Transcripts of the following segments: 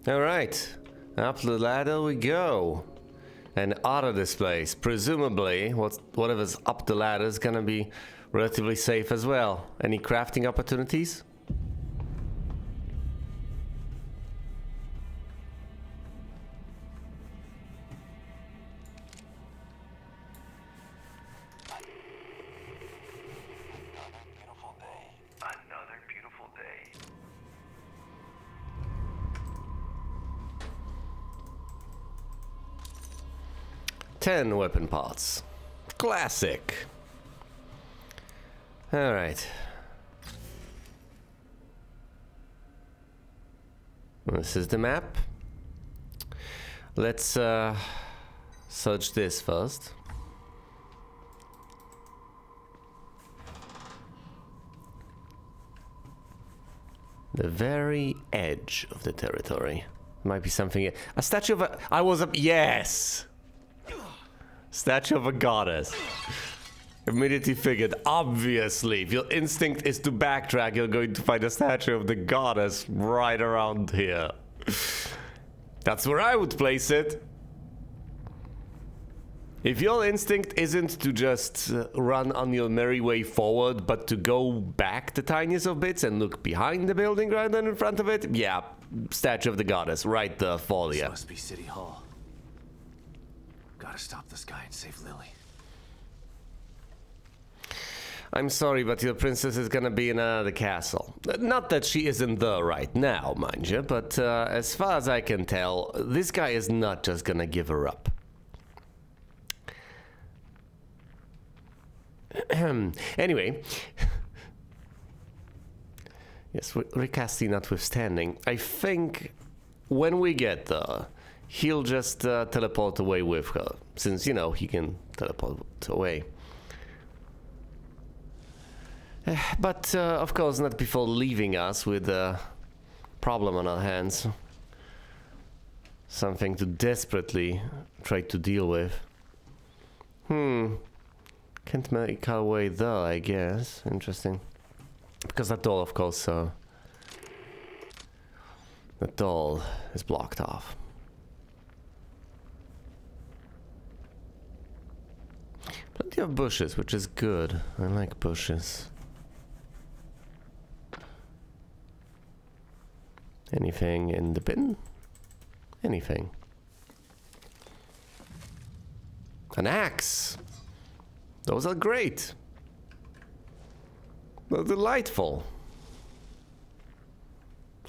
Alright, up the ladder we go. And auto displays. Presumably, whatever's up the ladder is gonna be relatively safe as well. Any crafting opportunities? Another beautiful day. 10 weapon parts. Classic. Alright. This is the map. Let's search this first. The very edge of the territory. Might be something. A statue of a. I was a. Yes! Statue of a goddess. Immediately figured, obviously, if your instinct is to backtrack, you're going to find a statue of the goddess right around here. That's where I would place it. If your instinct isn't to just run on your merry way forward, but to go back the tiniest of bits and look behind the building rather than in front of it, yeah, statue of the goddess, right there for you. This must be City Hall. Gotta stop this guy and save Lily. I'm sorry, but your princess is gonna be in the castle. Not that she isn't there right now, mind you, but as far as I can tell, this guy is not just gonna give her up. Anyway, yes, recasting notwithstanding, I think when we get there, he'll just teleport away with her, since, you know, he can teleport away. But, of course, not before leaving us with a problem on our hands. Something to desperately try to deal with. Can't make our way there, I guess. Interesting. Because that door, of course, the door is blocked off. Plenty of bushes, which is good. I like bushes. Anything in the bin? Anything. An axe! Those are great. They're delightful.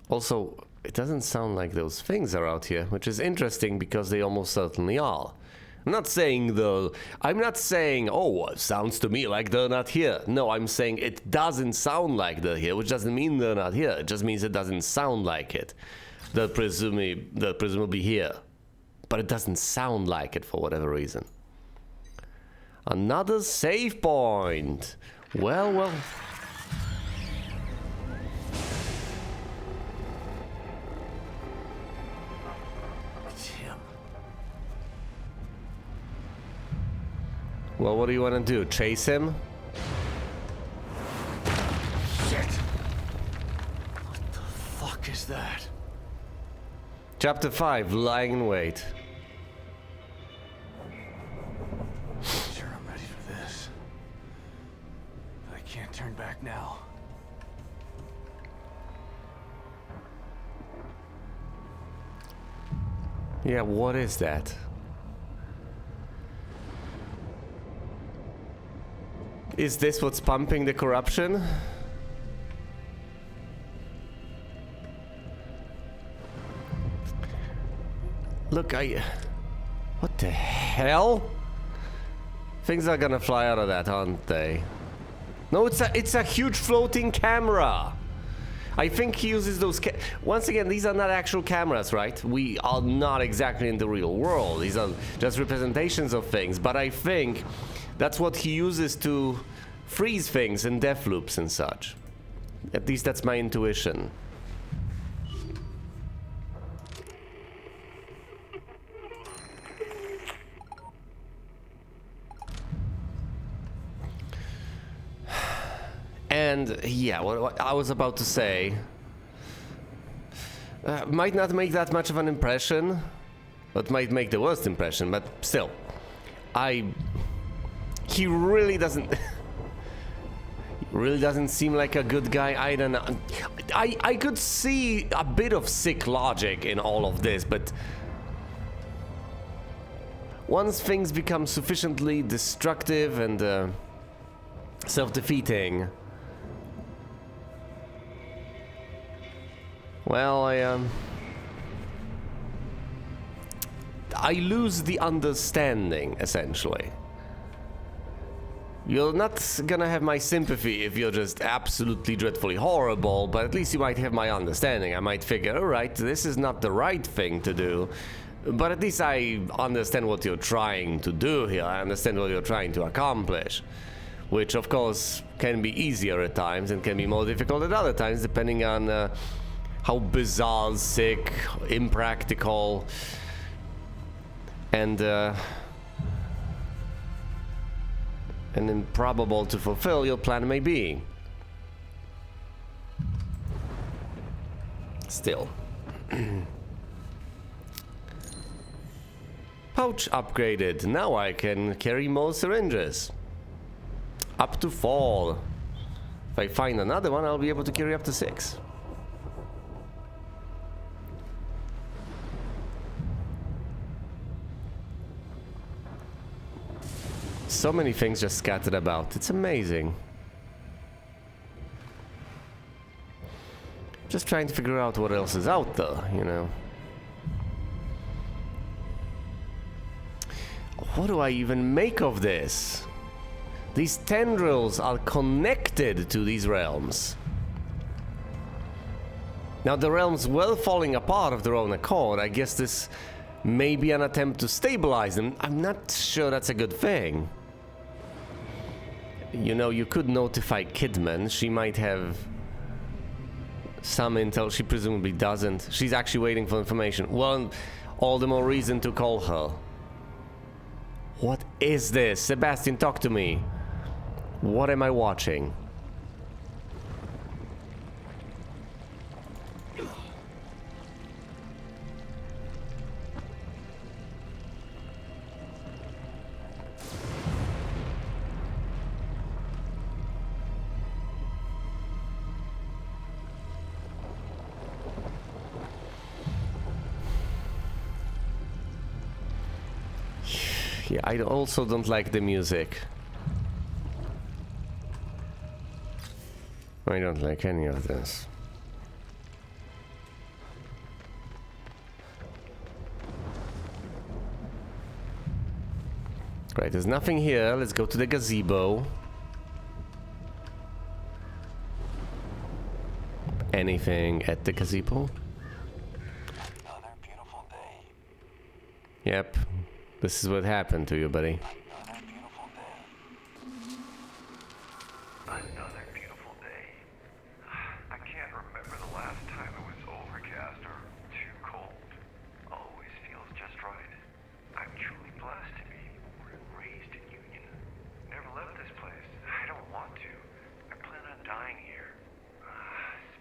Also, it doesn't sound like those things are out here, which is interesting because they almost certainly are. I'm not saying, oh, it sounds to me like they're not here. No, I'm saying it doesn't sound like they're here, which doesn't mean they're not here. It just means it doesn't sound like it. They're presumably here. But it doesn't sound like it for whatever reason. Another save point. Well. It's him. Well, what do you want to do? Chase him? Shit! What the fuck is that? Chapter 5, Lying in Wait. Sure, I'm ready for this. But I can't turn back now. Yeah, what is that? Is this what's pumping the corruption? Look, what the hell? Things are gonna fly out of that, aren't they? No, it's a huge floating camera. I think he uses those once again, these are not actual cameras, right? We are not exactly in the real world. These are just representations of things, but I think that's what he uses to freeze things in death loops and such. At least that's my intuition. And yeah, what I was about to say, Might not make that much of an impression, but might make the worst impression, but still. He really doesn't... really doesn't seem like a good guy. I don't know. I could see a bit of sick logic in all of this, but... once things become sufficiently destructive and self-defeating... well, I lose the understanding, essentially. You're not gonna have my sympathy if you're just absolutely dreadfully horrible, but at least you might have my understanding. I might figure, alright, this is not the right thing to do, but at least I understand what you're trying to do here. I understand what you're trying to accomplish, which of course can be easier at times and can be more difficult at other times, depending on how bizarre, sick, impractical, and improbable to fulfill your plan may be. Still. Pouch upgraded. Now I can carry more syringes. Up to 4. If I find another one, I'll be able to carry up to 6. So many things just scattered about. It's amazing. Just trying to figure out what else is out there, you know. What do I even make of this? These tendrils are connected to these realms. Now the realms were falling apart of their own accord. I guess this may be an attempt to stabilize them. I'm not sure that's a good thing. You know, you could notify Kidman. She might have some intel. She presumably doesn't. She's actually waiting for information. Well, all the more reason to call her. What is this? Sebastian, talk to me. What am I watching? Yeah, I also don't like the music. I don't like any of this. Right, there's nothing here. Let's go to the gazebo. Anything at the gazebo? Another beautiful day. Yep. This is what happened to you, buddy. Another beautiful day. Another beautiful day. I can't remember the last time it was overcast or too cold. Always feels just right. I'm truly blessed to be born and raised in Union. Never left this place. I don't want to. I plan on dying here.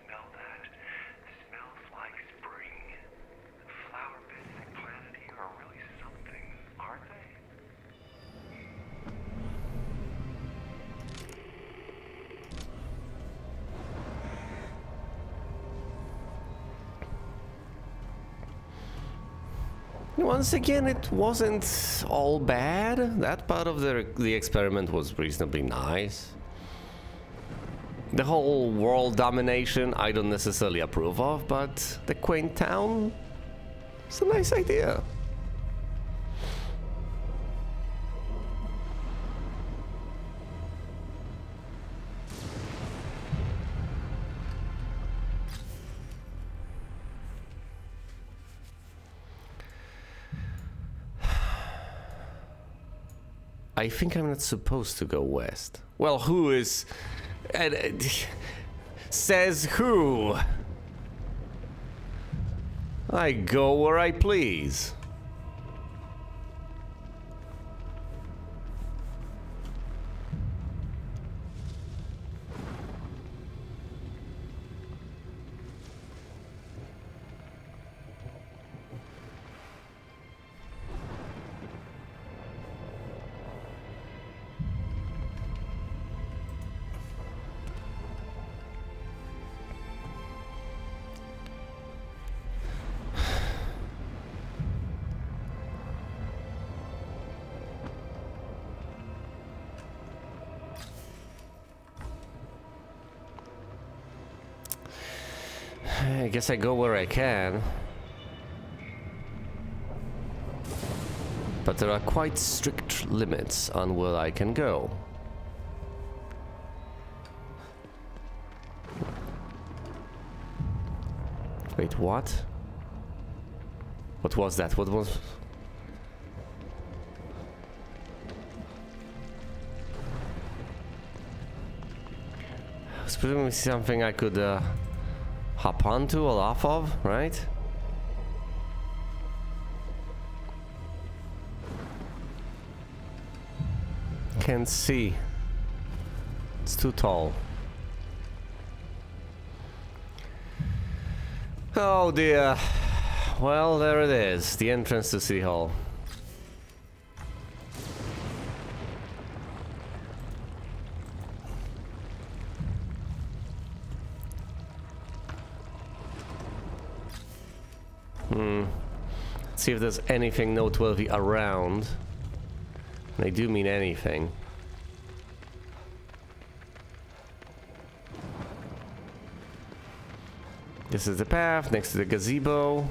Smell that. Smells like spring. The flower beds they planted here are really something, aren't they? Once again, it wasn't all bad. That part of the experiment was reasonably nice. The whole world domination, I don't necessarily approve of, but the quaint town, it's a nice idea. I think I'm not supposed to go west. Well, who is... says who? I go where I please. I guess I go where I can. But there are quite strict limits on where I can go. Wait, what? What was that? What was... It's presumably something I could hop onto or off of, right? Can't see. It's too tall. Oh dear. Well, there it is. The entrance to City Hall. Let's see if there's anything noteworthy around. They do mean anything. This is the path next to the gazebo.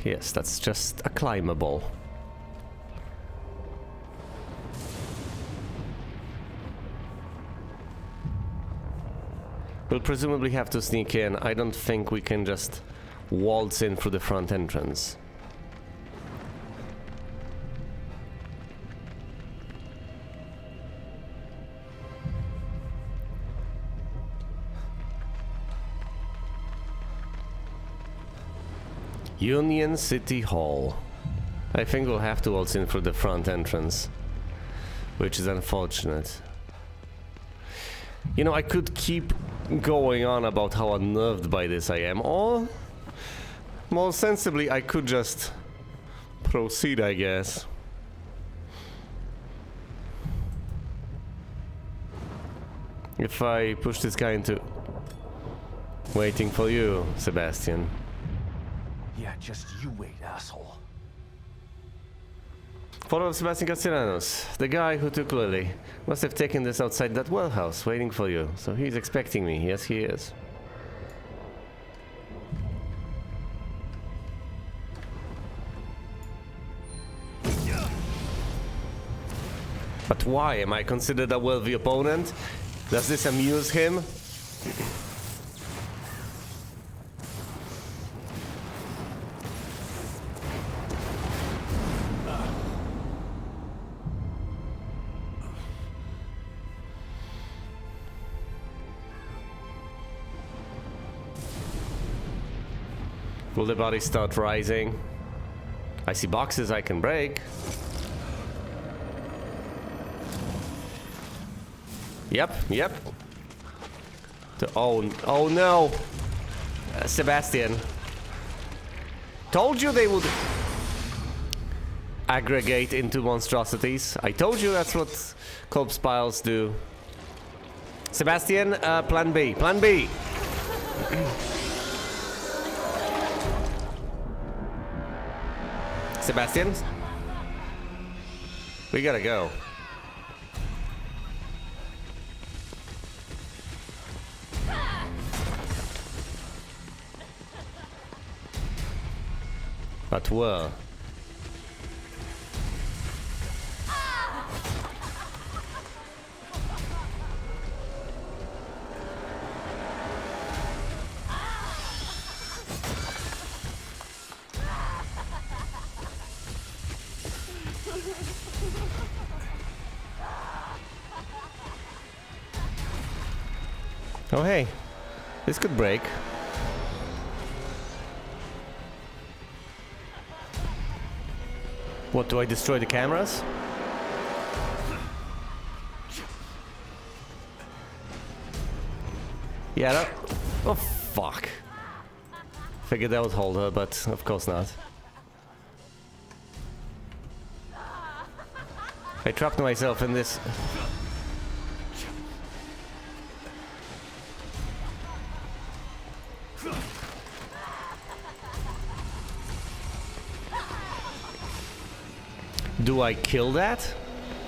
Yes, that's just a climbable. We'll presumably have to sneak in. I don't think we can just waltz in through the front entrance. Union City Hall. I think we'll have to waltz in through the front entrance, which is unfortunate. You know, I could keep going on about how unnerved by this I am, or more sensibly, I could just proceed, I guess. If I push this guy into waiting for you, Sebastian. Yeah, just you wait, asshole. Follow of Sebastian Castellanos, the guy who took Lily. Must have taken this outside that well house, waiting for you. So he's expecting me. Yes, he is. But why? Am I considered a worthy opponent? Does this amuse him? Will the body start rising? I see boxes I can break. Yep. Oh no! Sebastian. Told you they would aggregate into monstrosities. I told you that's what corpse piles do. Sebastian, plan B. Plan B! Sebastian? We gotta go. But where? Oh hey, this could break. What, do I destroy the cameras? Yeah, that... Oh, fuck. Figured that would hold her, but of course not. I trapped myself in this. Do I kill that?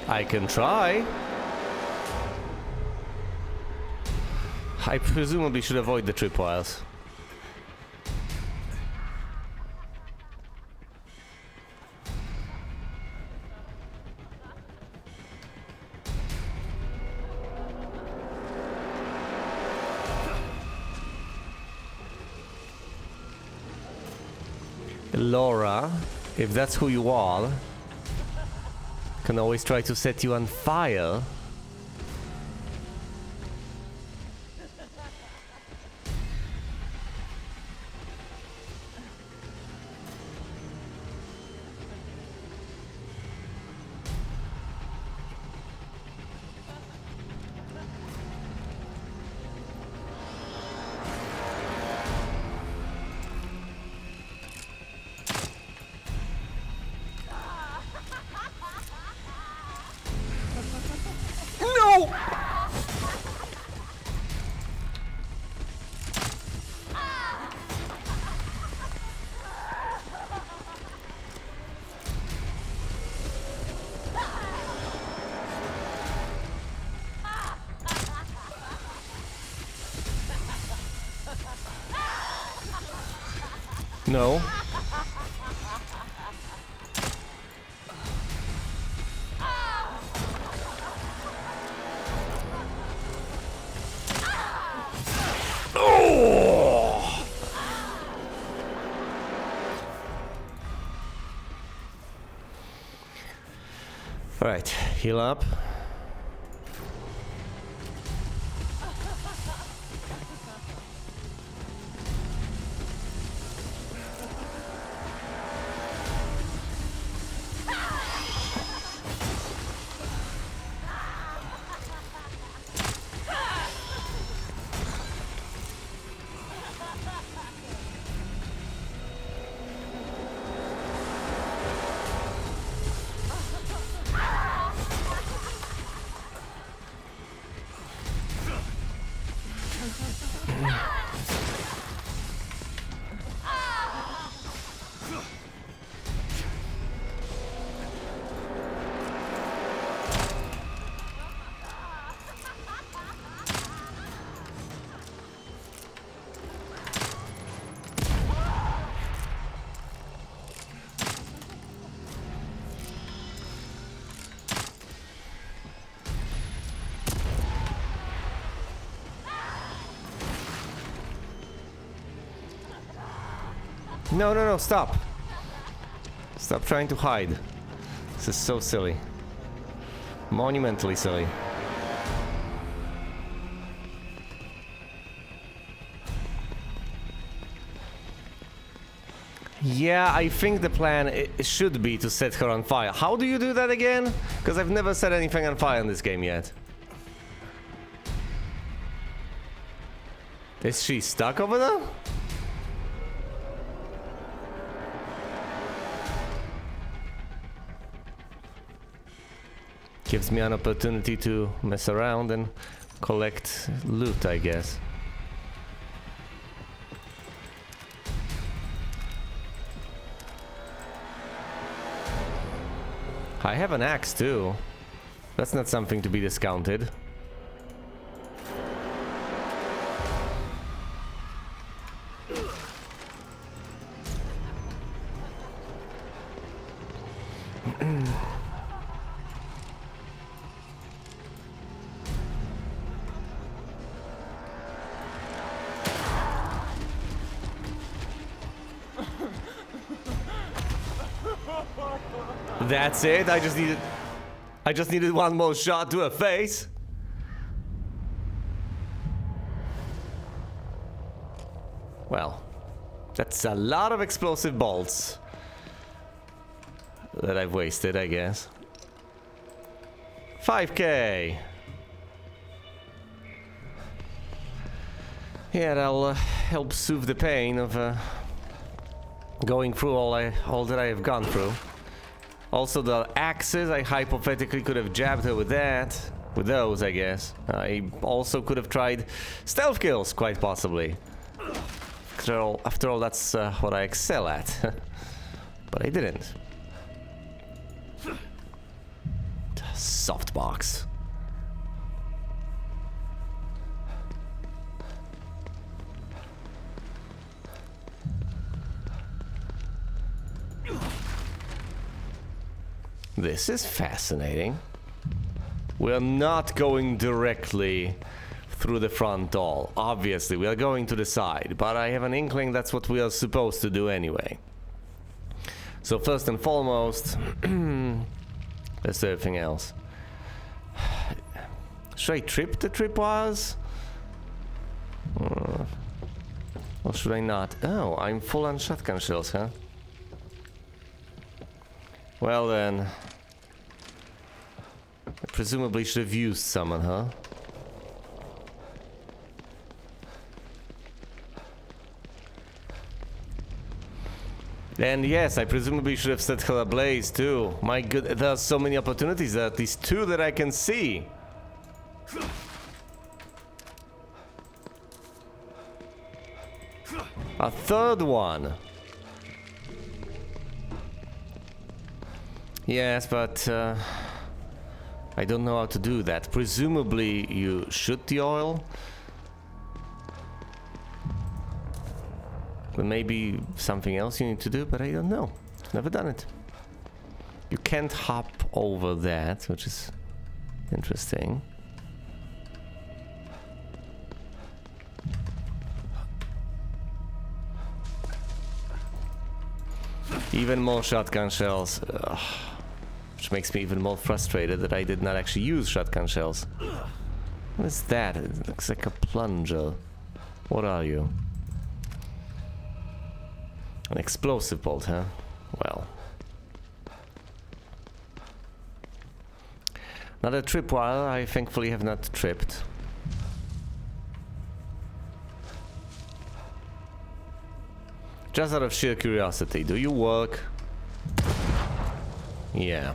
I can try. I presumably should avoid the tripwires. Laura, if that's who you are, can always try to set you on fire. No. Oh! All right, heal up. No, no, no, stop. Stop trying to hide. This is so silly. Monumentally silly. Yeah, I think the plan should be to set her on fire. How do you do that again? Because I've never set anything on fire in this game yet. Is she stuck over there? Gives me an opportunity to mess around and collect loot, I guess. I have an axe too. That's not something to be discounted. That's it. I just needed one more shot to her face. Well, that's a lot of explosive bolts that I've wasted, I guess. 5K. Yeah, that'll help soothe the pain of going through all that I have gone through. Also, the axes, I hypothetically could have jabbed her with that. With those, I guess. I also could have tried stealth kills, quite possibly. After all, that's what I excel at. But I didn't. Softbox. This is fascinating. We're not going directly through the front door. Obviously, we are going to the side, but I have an inkling that's what we are supposed to do anyway. So first and foremost, let's do everything else. Should I trip the tripwires? Or should I not? Oh, I'm full on shotgun shells, huh? Well then, I presumably should have used someone, huh? And yes, I presumably should have set her ablaze too. My good, there are so many opportunities, there are at least two that I can see. A third one. Yes, but I don't know how to do that. Presumably you shoot the oil. But maybe something else you need to do, but I don't know. Never done it. You can't hop over that, which is interesting. Even more shotgun shells. Ugh. Which makes me even more frustrated that I did not actually use shotgun shells. What is that? It looks like a plunger. What are you? An explosive bolt, huh? Well. Not a tripwire, I thankfully have not tripped. Just out of sheer curiosity, do you work? Yeah.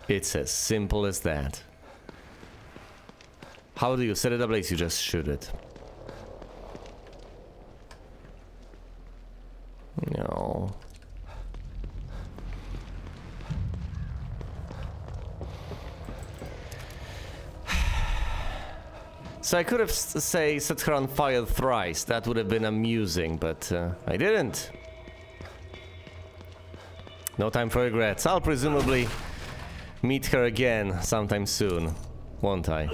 It's as simple as that. How do you set it ablaze? You just shoot it. No. So I could have, say, set her on fire thrice. That would have been amusing, but I didn't. No time for regrets. I'll presumably meet her again sometime soon, won't I?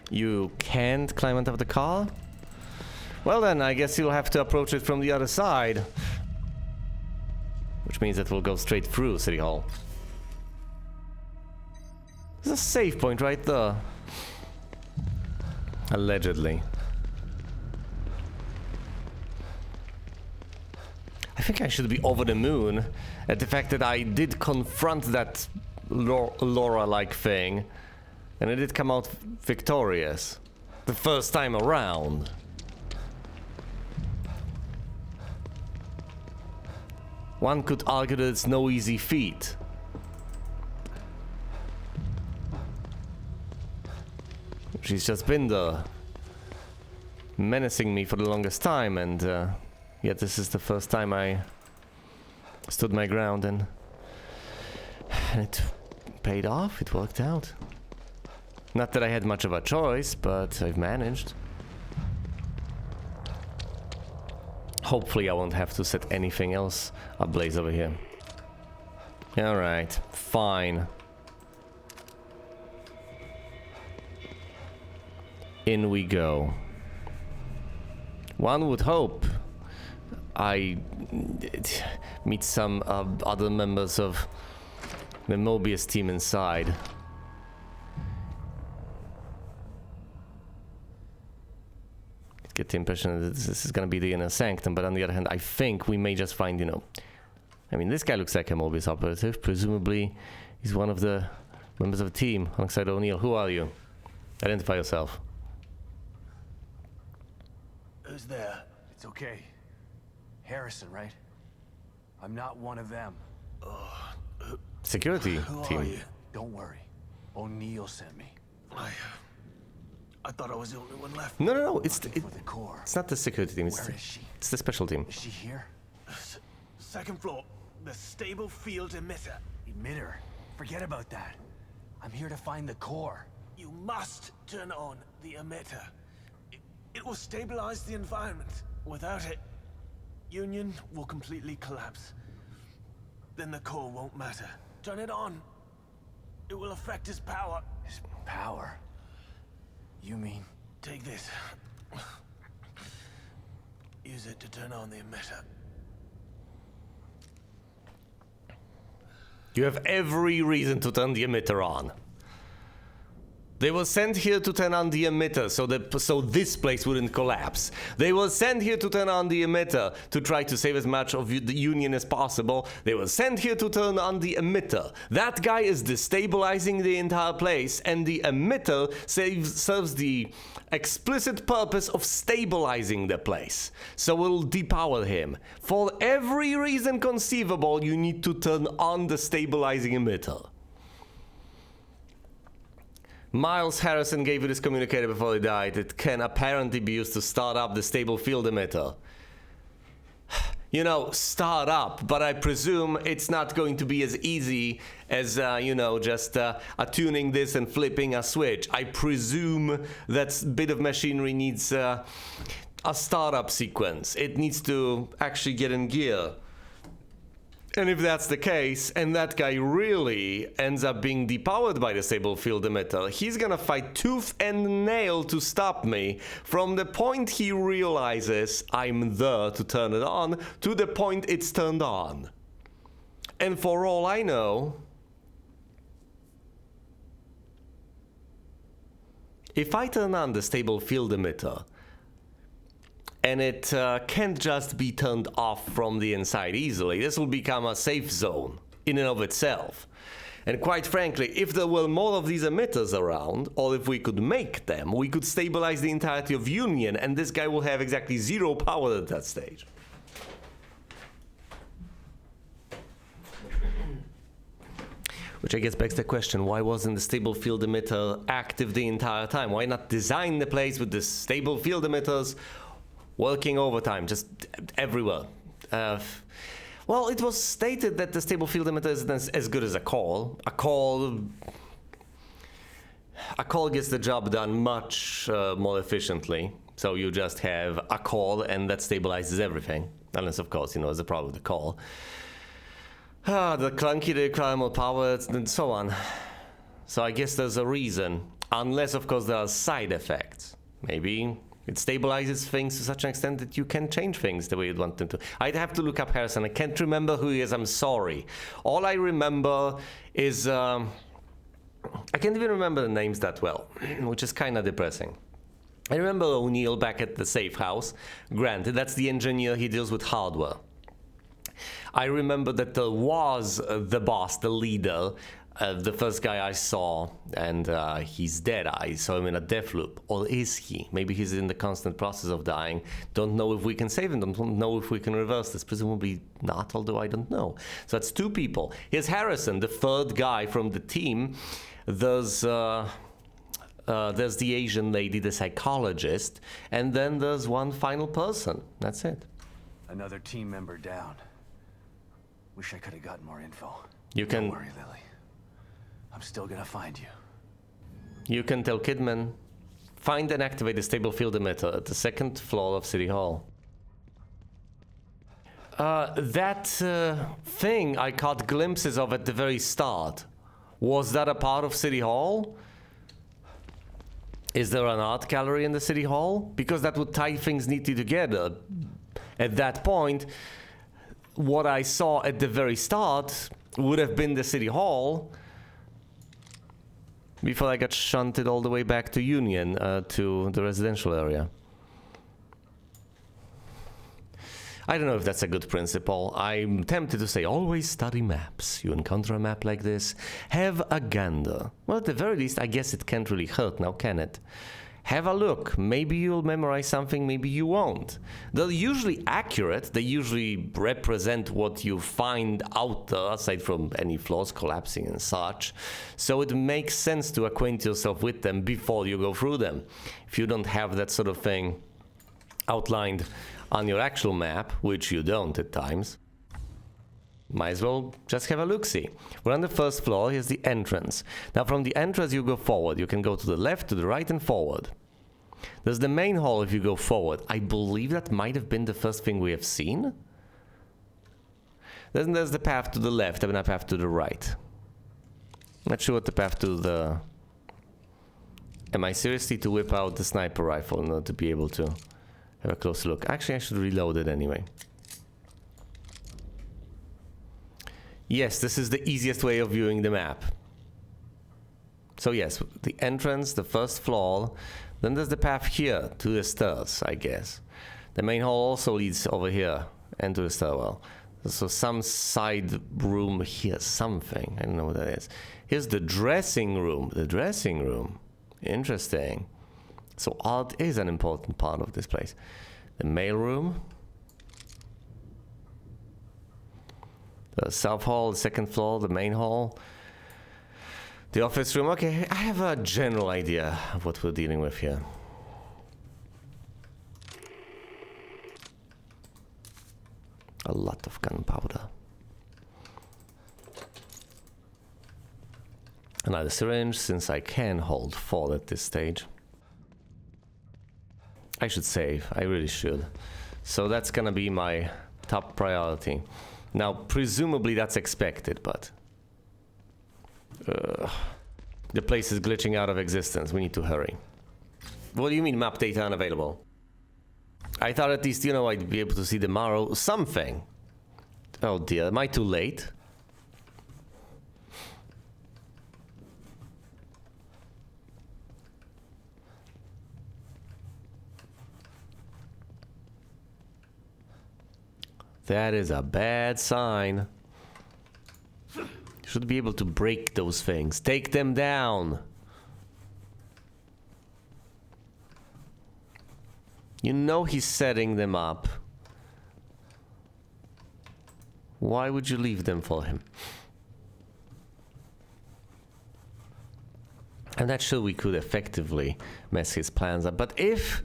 You can't climb on top of the car? Well then, I guess you'll have to approach it from the other side. Which means that we'll go straight through City Hall. There's a save point right there. Allegedly. I think I should be over the moon at the fact that I did confront that Laura-like thing. And I did come out victorious. The first time around. One could argue that it's no easy feat. She's just been there, menacing me for the longest time, and yet this is the first time I stood my ground, and it paid off, it worked out. Not that I had much of a choice, but I've managed. Hopefully I won't have to set anything else ablaze over here. Alright, fine. In we go. One would hope I meet some other members of the Mobius team inside. get the impression that this is going to be the inner sanctum, but on the other hand, I think we may just find, you know, I mean, this guy looks like a Mobius operative. Presumably, he's one of the members of the team alongside O'Neill. Who are you? Identify yourself. Who's there? It's okay. Harrison, right? I'm not one of them. Security Who team. are you? Don't worry. O'Neill sent me. I thought I was the only one left. No. It's For the core. it's not the security team. Where is she? It's the special team. Is she here? Second floor, the stable field emitter. Emitter. Forget about that. I'm here to find the core. You must turn on the emitter. It will stabilize the environment. Without it, Union will completely collapse. Then the core won't matter. Turn it on. It will affect his power. His power? You mean? Take this. Use it to turn on the emitter. You have every reason to turn the emitter on. They were sent here to turn on the emitter so this place wouldn't collapse. They were sent here to turn on the emitter to try to save as much of the Union as possible. They were sent here to turn on the emitter. That guy is destabilizing the entire place, and the emitter serves the explicit purpose of stabilizing the place. So we'll depower him. For every reason conceivable, you need to turn on the stabilizing emitter. Miles Harrison gave you this communicator before he died. It can apparently be used to start up the stable field emitter. You know, start up, but I presume it's not going to be as easy as, you know, just attuning this and flipping a switch. I presume that bit of machinery needs a startup sequence. It needs to actually get in gear. And if that's the case, and that guy really ends up being depowered by the stable field emitter, he's gonna fight tooth and nail to stop me from the point he realizes I'm there to turn it on to the point it's turned on. And for all I know, if I turn on the stable field emitter, and it can't just be turned off from the inside easily, this will become a safe zone in and of itself. And quite frankly, if there were more of these emitters around, or if we could make them, we could stabilize the entirety of Union, and this guy will have exactly zero power at that stage. Which I guess begs the question, why wasn't the stable field emitter active the entire time? Why not design the place with the stable field emitters working overtime, just everywhere? Well, it was stated that the stable field emitter isn't as good as a call. A call gets the job done much more efficiently. So you just have a call and that stabilizes everything. Unless, of course, you know, there's a problem with the call. The clunky, they require more power, and so on. So I guess there's a reason. Unless, of course, there are side effects. Maybe it stabilizes things to such an extent that you can change things the way you'd want them to. I'd have to look up Harrison. I can't remember who he is. I'm sorry. All I remember is... I can't even remember the names that well, which is kind of depressing. I remember O'Neill back at the safe house. Granted, that's the engineer. He deals with hardware. I remember that there was the boss, the leader, the first guy I saw, and he's dead. I saw him in a death loop. Or is he? Maybe he's in the constant process of dying. Don't know if we can save him. Don't know if we can reverse this. Presumably not, although I don't know. So that's two people. Here's Harrison, the third guy from the team. There's the Asian lady, the psychologist, and then there's one final person. That's it. Another team member down. Wish I could have gotten more info. You can... Don't worry, Lily. I'm still gonna find you. You can tell Kidman, find and activate the stable field emitter at the second floor of City Hall. That thing I caught glimpses of at the very start, was that a part of City Hall? Is there an art gallery in the City Hall? Because that would tie things neatly together. At that point, what I saw at the very start would have been the City Hall before I got shunted all the way back to Union, to the residential area. I don't know if that's a good principle. I'm tempted to say always study maps. You encounter a map like this, have a gander. Well, at the very least, I guess it can't really hurt now, can it? Have a look. Maybe you'll memorize something, maybe you won't. They're usually accurate. They usually represent what you find out there, aside from any floors collapsing and such. So it makes sense to acquaint yourself with them before you go through them. If you don't have that sort of thing outlined on your actual map, which you don't at times, might as well just have a look-see. We're on the first floor. Here's the entrance. Now from the entrance you go forward. You can go to the left, to the right, and forward. There's the main hall if you go forward. I believe that might have been the first thing we have seen. Then there's the path to the left and a path to the right. Not sure what the path to the... Am I seriously to whip out the sniper rifle in order to be able to have a closer look? Actually, I should reload it anyway. Yes, this is the easiest way of viewing the map. So yes, the entrance, the first floor, then there's the path here to the stairs, I guess. The main hall also leads over here and to the stairwell. So some side room here, something. I don't know what that is. Here's the dressing room. The dressing room. Interesting. So art is an important part of this place. The mail room. The south hall, the second floor, the main hall. The office room. Okay, I have a general idea of what we're dealing with here. A lot of gunpowder. Another syringe, since I can hold 4 at this stage. I should save, I really should. So that's gonna be my top priority. Now, presumably that's expected, but... the place is glitching out of existence. We need to hurry. What do you mean map data unavailable? I thought at least, you know, I'd be able to see tomorrow something. Oh dear, am I too late? That is a bad sign. You should be able to break those things. Take them down. You know he's setting them up. Why would you leave them for him? I'm not sure we could effectively mess his plans up, but if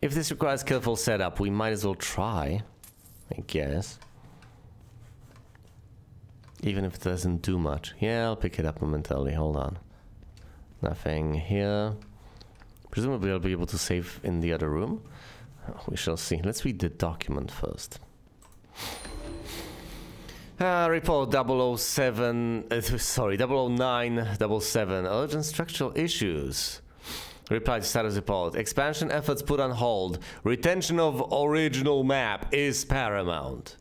this requires careful setup, we might as well try, I guess. Even if it doesn't do much. Yeah, I'll pick it up momentarily. Hold on. Nothing here. Presumably I'll be able to save in the other room. We shall see. Let's read the document first. Report 00977. Urgent structural issues. Reply to status report. Expansion efforts put on hold. Retention of original map is paramount.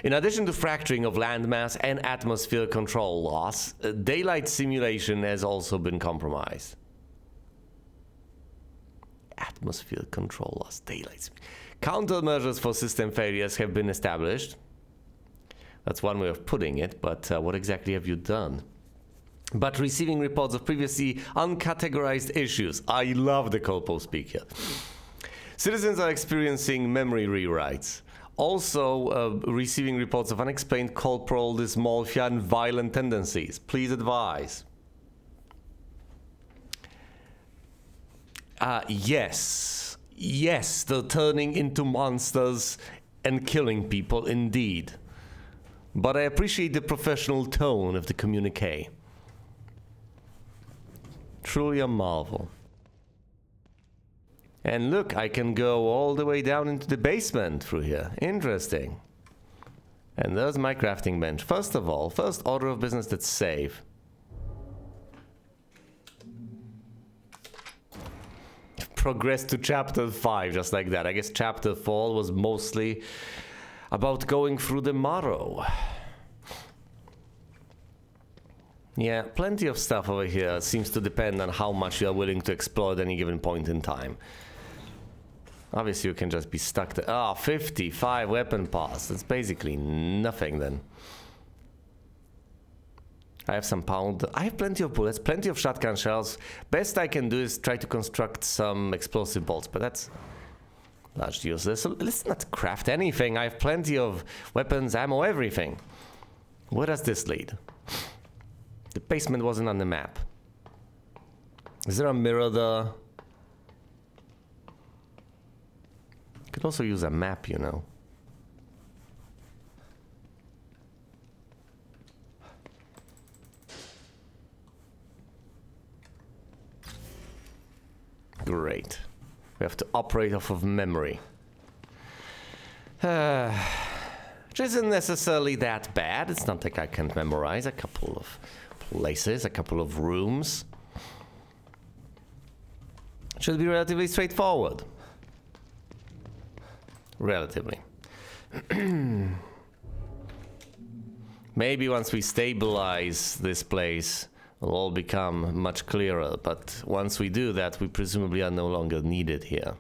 In addition to fracturing of landmass and atmosphere control loss, daylight simulation has also been compromised. Atmosphere control loss, daylight. Countermeasures for system failures have been established. That's one way of putting it, but what exactly have you done? But receiving reports of previously uncategorized issues. I love the Colpo speak here. Citizens are experiencing memory rewrites. Also receiving reports of unexplained corporal dysmorphia and violent tendencies. Please advise. Yes, they're turning into monsters and killing people indeed. But I appreciate the professional tone of the communique. Truly a marvel. And look, I can go all the way down into the basement through here. Interesting. And there's my crafting bench. First of all, first order of business, let's save. Progress to chapter 5, just like that. I guess chapter 4 was mostly about going through the Morrow. Yeah, plenty of stuff over here. Seems to depend on how much you are willing to explore at any given point in time. Obviously, you can just be stuck there. Oh, 55 weapon parts. That's basically nothing then. I have some pound. I have plenty of bullets, plenty of shotgun shells. Best I can do is try to construct some explosive bolts, but that's largely useless. So let's not craft anything. I have plenty of weapons, ammo, everything. Where does this lead? The basement wasn't on the map. Is there a mirror there? Could also use a map, you know. Great. We have to operate off of memory. Which isn't necessarily that bad. It's not like I can't memorize a couple of places, a couple of rooms. It should be relatively straightforward. Relatively. Maybe once we stabilize this place, it'll all become much clearer, but once we do that, we presumably are no longer needed here.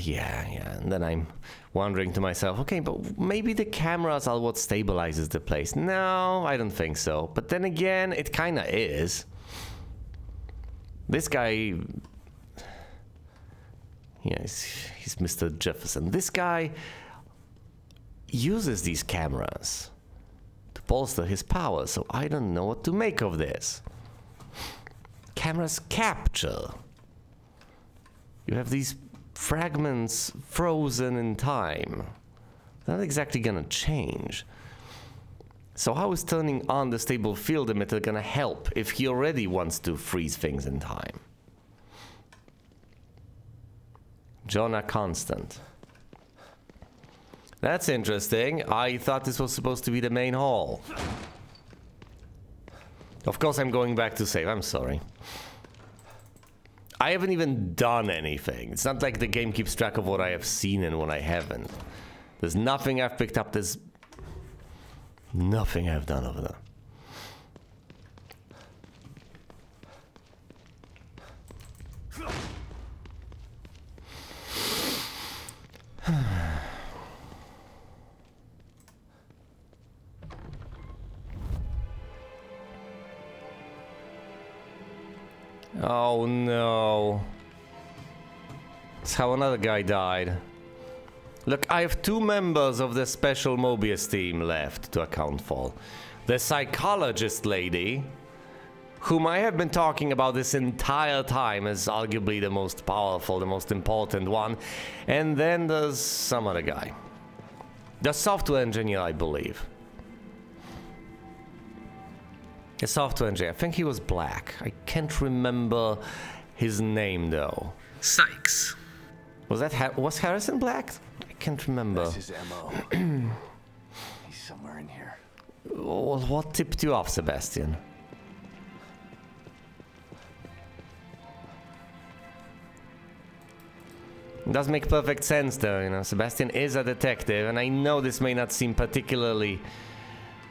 Yeah. And then I'm wondering to myself, okay, but maybe the cameras are what stabilizes the place. No, I don't think so. But then again, it kind of is. This guy... Yeah, he's Mr. Jefferson. This guy uses these cameras to bolster his power, so I don't know what to make of this. Cameras capture. You have these fragments frozen in time. They're not exactly gonna change. So how is turning on the stable field emitter gonna help if he already wants to freeze things in time? Jonah Constant. That's interesting. I thought this was supposed to be the main hall. Of course I'm going back to save, I'm sorry. I haven't even done anything. It's not like the game keeps track of what I have seen and what I haven't. There's nothing I've picked up, there's nothing I've done over there. Oh no. That's how another guy died. Look, I have 2 members of the special Mobius team left to account for. The psychologist lady, whom I have been talking about this entire time as arguably the most powerful, the most important one. And then there's some other guy. The software engineer, I believe. A software engineer. I think he was black. I can't remember his name though. Sykes. Was that was Harrison black? I can't remember. That's his MO. He's somewhere in here. Well, what tipped you off, Sebastian? It does make perfect sense though, you know. Sebastian is a detective, and I know this may not seem particularly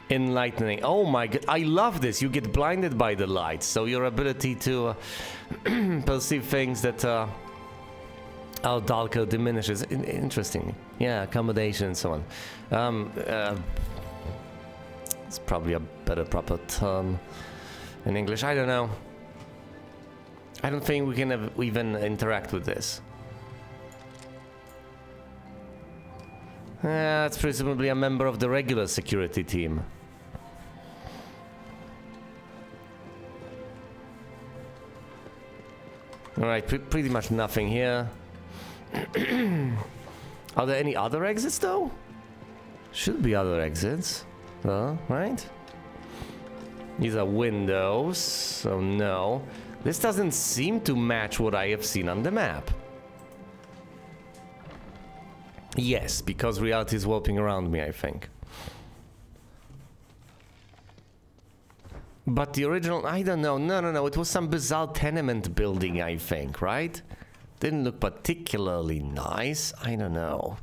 enlightening. Oh my god, I love this. You get blinded by the lights, so your ability to perceive things that are darker diminishes. Interesting. Yeah, accommodation and so on. It's probably a better proper term in English. I don't know. I don't think we can even interact with this. That's presumably a member of the regular security team. Alright, pretty much nothing here. Are there any other exits though? Should be other exits. Right? These are windows, so no. This doesn't seem to match what I have seen on the map. Yes, because reality is warping around me, I think. But the original, I don't know. No. It was some bizarre tenement building, I think, right? Didn't look particularly nice. I don't know.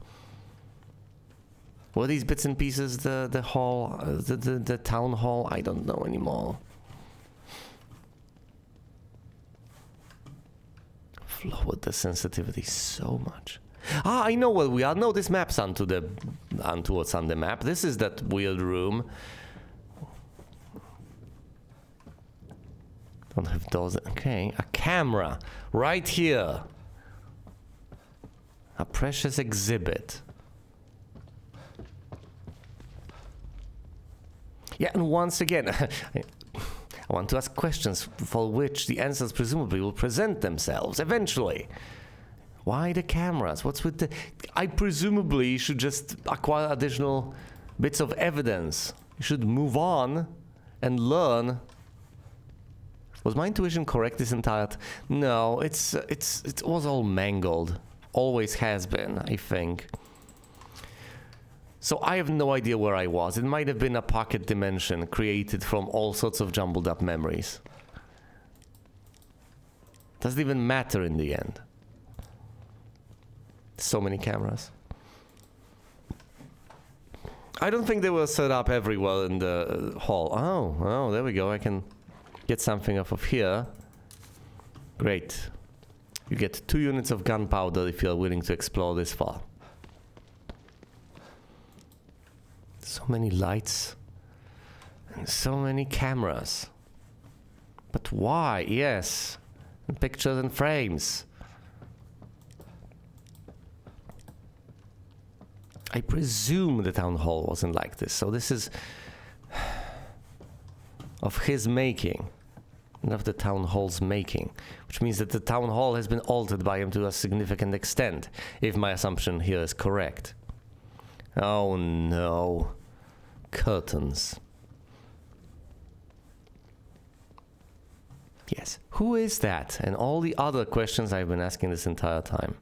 Were these bits and pieces the hall, the town hall? I don't know anymore. Lowered the sensitivity so much. Ah, I know what we are. No, this map's onto what's on the map. This is that weird room. Don't have those. Okay, a camera right here. A precious exhibit. Yeah, and once again, I want to ask questions for which the answers presumably will present themselves eventually. Why the cameras? What's with the... I presumably should just acquire additional bits of evidence. You should move on and learn. Was my intuition correct this entire... No, it was all mangled. Always has been, I think. So I have no idea where I was. It might have been a pocket dimension created from all sorts of jumbled up memories. Doesn't even matter in the end. So many cameras. I don't think they were set up everywhere in the hall. Oh, there we go. I can get something off of here. Great. You get 2 units of gunpowder if you're willing to explore this far. So many lights and so many cameras. But why? Yes. And pictures and frames. I presume the town hall wasn't like this, so this is of his making, and of the town hall's making, which means that the town hall has been altered by him to a significant extent, if my assumption here is correct. Oh no. Curtains. Yes. Who is that? And all the other questions I've been asking this entire time.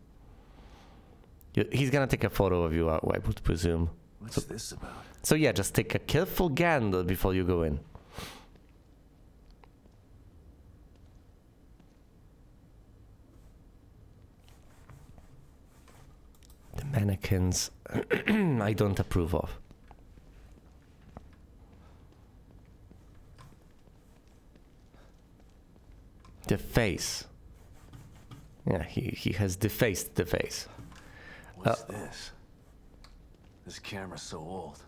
He's gonna take a photo of you, I would presume. What's this about? So yeah, just take a careful gander before you go in. The mannequins I don't approve of. The face. Yeah, he has defaced the face. What's this? This camera's so old.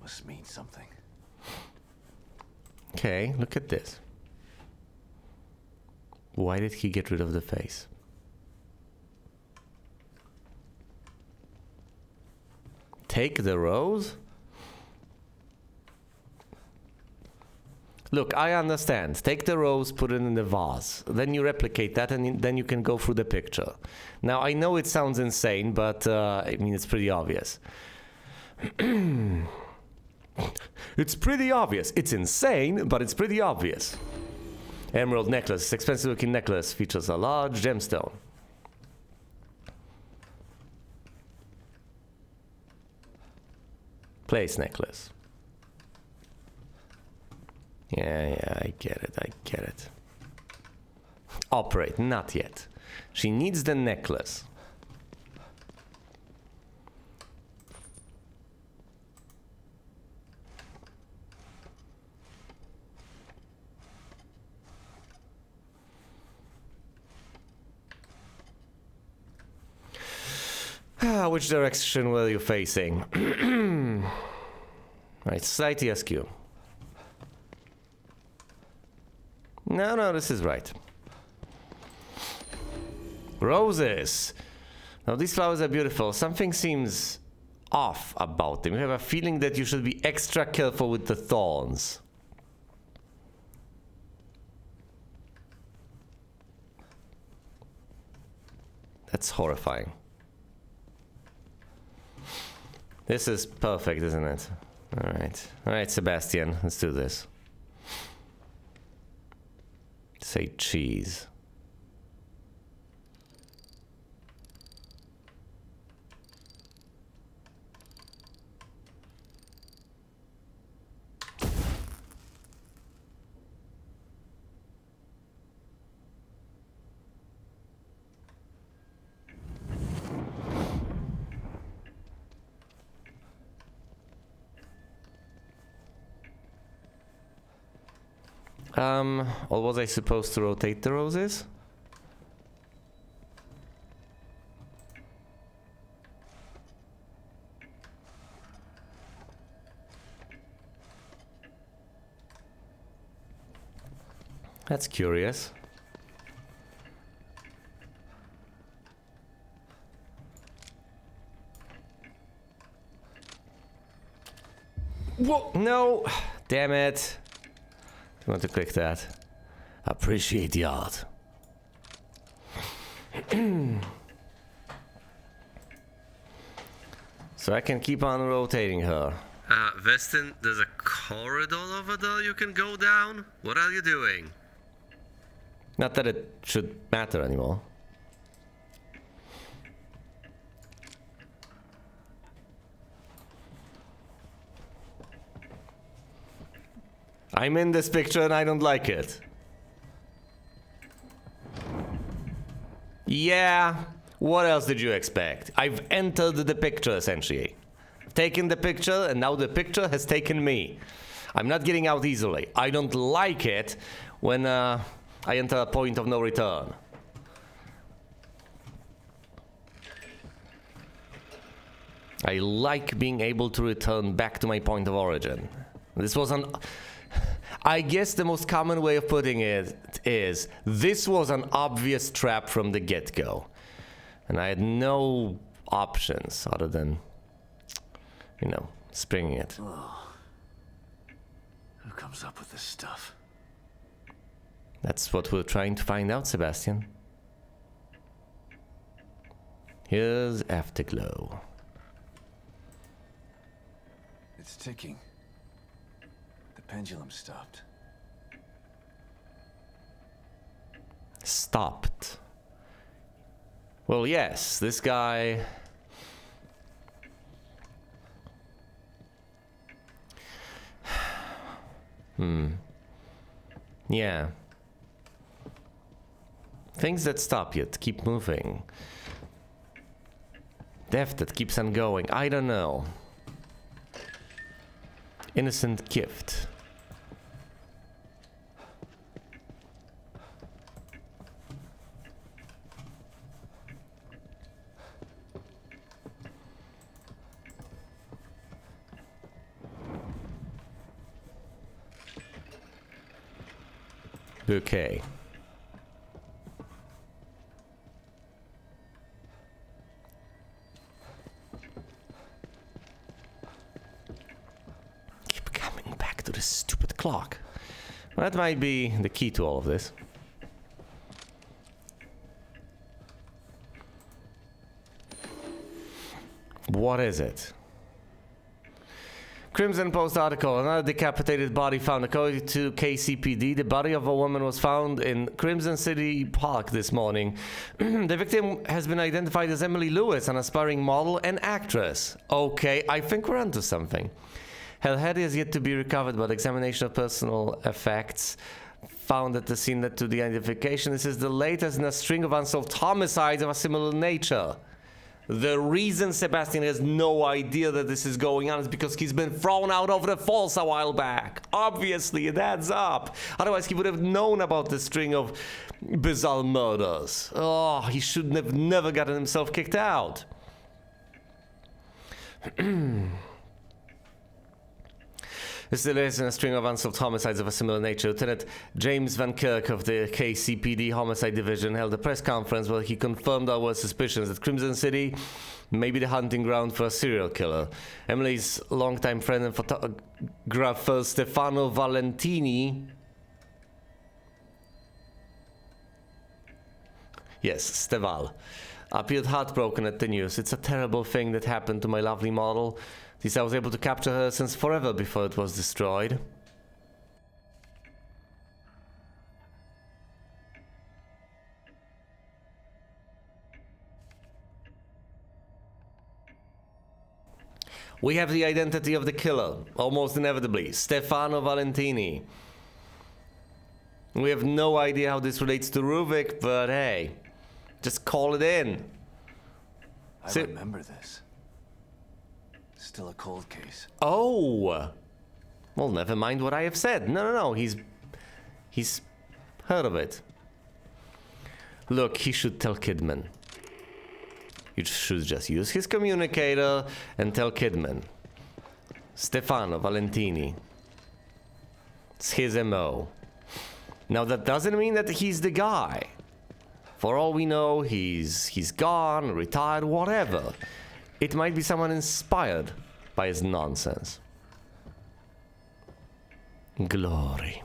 Must mean something. Okay, look at this. Why did he get rid of the face? Take the rose? Look, I understand. Take the rose, put it in the vase. Then you replicate that, and then you can go through the picture. Now, I know it sounds insane, but, I mean, it's pretty obvious. It's pretty obvious. It's insane, but it's pretty obvious. Emerald necklace. Expensive-looking necklace. Features a large gemstone. Place necklace. Yeah, I get it. Operate, not yet. She needs the necklace. Which direction were you facing? Right, slight askew. No, this is right. Roses. Now, these flowers are beautiful. Something seems off about them. You have a feeling that you should be extra careful with the thorns. That's horrifying. This is perfect, isn't it? Alright, Sebastian, let's do this. Say cheese. Or was I supposed to rotate the roses? That's curious. Whoa, no! Damn it. I want to click that. Appreciate the art. So I can keep on rotating her. Weston, there's a corridor over there you can go down? What are you doing? Not that it should matter anymore. I'm in this picture and I don't like it. Yeah, what else did you expect? I've entered the picture essentially. I've taken the picture and now the picture has taken me. I'm not getting out easily. I don't like it when I enter a point of no return. I like being able to return back to my point of origin. This was an... I guess the most common way of putting it is, this was an obvious trap from the get-go. And I had no options other than, you know, springing it. Oh. Who comes up with this stuff? That's what we're trying to find out, Sebastian. Here's Afterglow. It's ticking. The pendulum stopped. Stopped. Well, yes, this guy... Yeah. Things that stop yet keep moving. Death that keeps on going. I don't know. Innocent gift. Bouquet. Keep coming back to this stupid clock. Well, that might be the key to all of this. What is it? Crimson Post article, another decapitated body found. According to KCPD, the body of a woman was found in Crimson City Park this morning. The victim has been identified as Emily Lewis, an aspiring model and actress. Okay, I think we're onto something. Her head is yet to be recovered, but examination of personal effects found at the scene led to the identification. This is the latest in a string of unsolved homicides of a similar nature. The reason Sebastian has no idea that this is going on is because he's been thrown out of the falls a while back. Obviously, it adds up. Otherwise, he would have known about the string of bizarre murders. Oh, he should have never gotten himself kicked out. This is in a string of unsolved homicides of a similar nature. Lieutenant James Van Kirk of the KCPD Homicide Division held a press conference where he confirmed our suspicions that Crimson City may be the hunting ground for a serial killer. Emily's longtime friend and photographer Stefano Valentini... Yes, Steval. Appeared heartbroken at the news. It's a terrible thing that happened to my lovely model. At least I was able to capture her since forever before it was destroyed. We have the identity of the killer, almost inevitably, Stefano Valentini. We have no idea how this relates to Ruvik, but hey, just call it in. I remember this. Still a cold case. Oh! Well, never mind what I have said. No, he's He's heard of it. Look, he should tell Kidman. You should just use his communicator and tell Kidman. Stefano Valentini. It's his MO. Now that doesn't mean that he's the guy. For all we know, he's gone, retired, whatever. It might be someone inspired by his nonsense. Glory.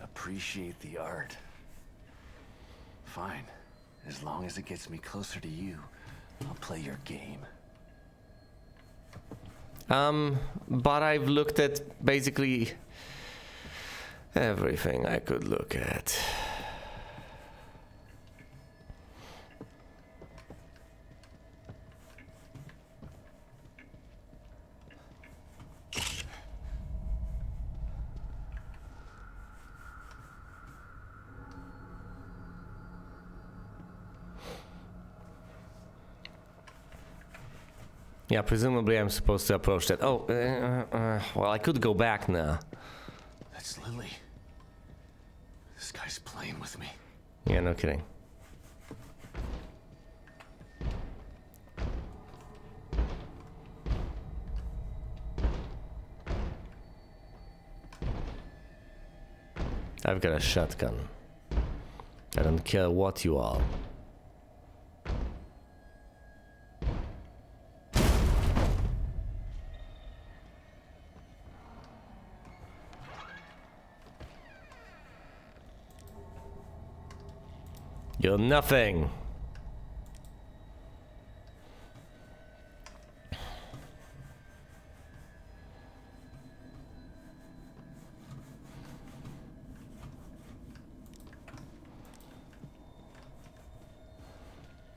Appreciate the art. Fine. As long as it gets me closer to you, I'll play your game. But I've looked at basically everything I could look at. Yeah, presumably I'm supposed to approach that. Oh, well, I could go back now. That's Lily. This guy's playing with me. Yeah, no kidding. I've got a shotgun. I don't care what you are. You're nothing.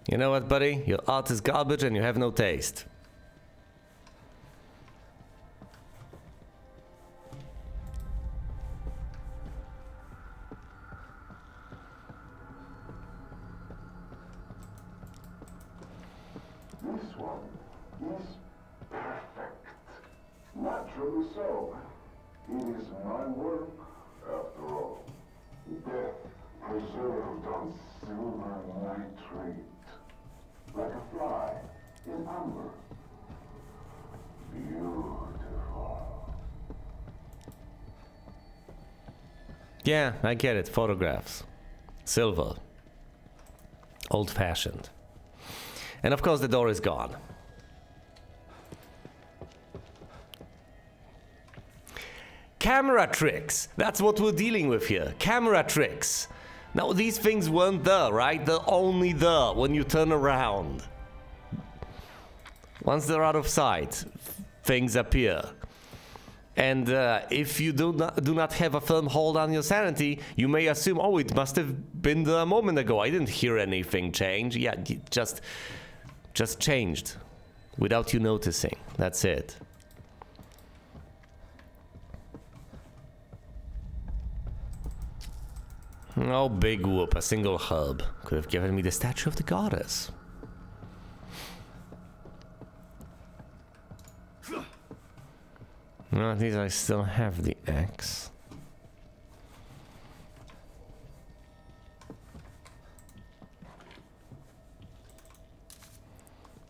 You know what, buddy? Your art is garbage and you have no taste. This one is perfect. Naturally so. It is my work, after all. Death preserved on silver nitrate. Like a fly in amber. Beautiful. Yeah, I get it. Photographs. Silver. Old-fashioned. And of course the door is gone. Camera tricks! That's what we're dealing with here. Camera tricks. Now these things weren't there, right? They're only there when you turn around. Once they're out of sight, things appear. And if you do not have a firm hold on your sanity, you may assume, oh, it must have been there a moment ago. I didn't hear anything change. Yeah, it just changed without you noticing. That's it. Oh, big whoop. A single herb could have given me the statue of the goddess. No, at least I still have the axe.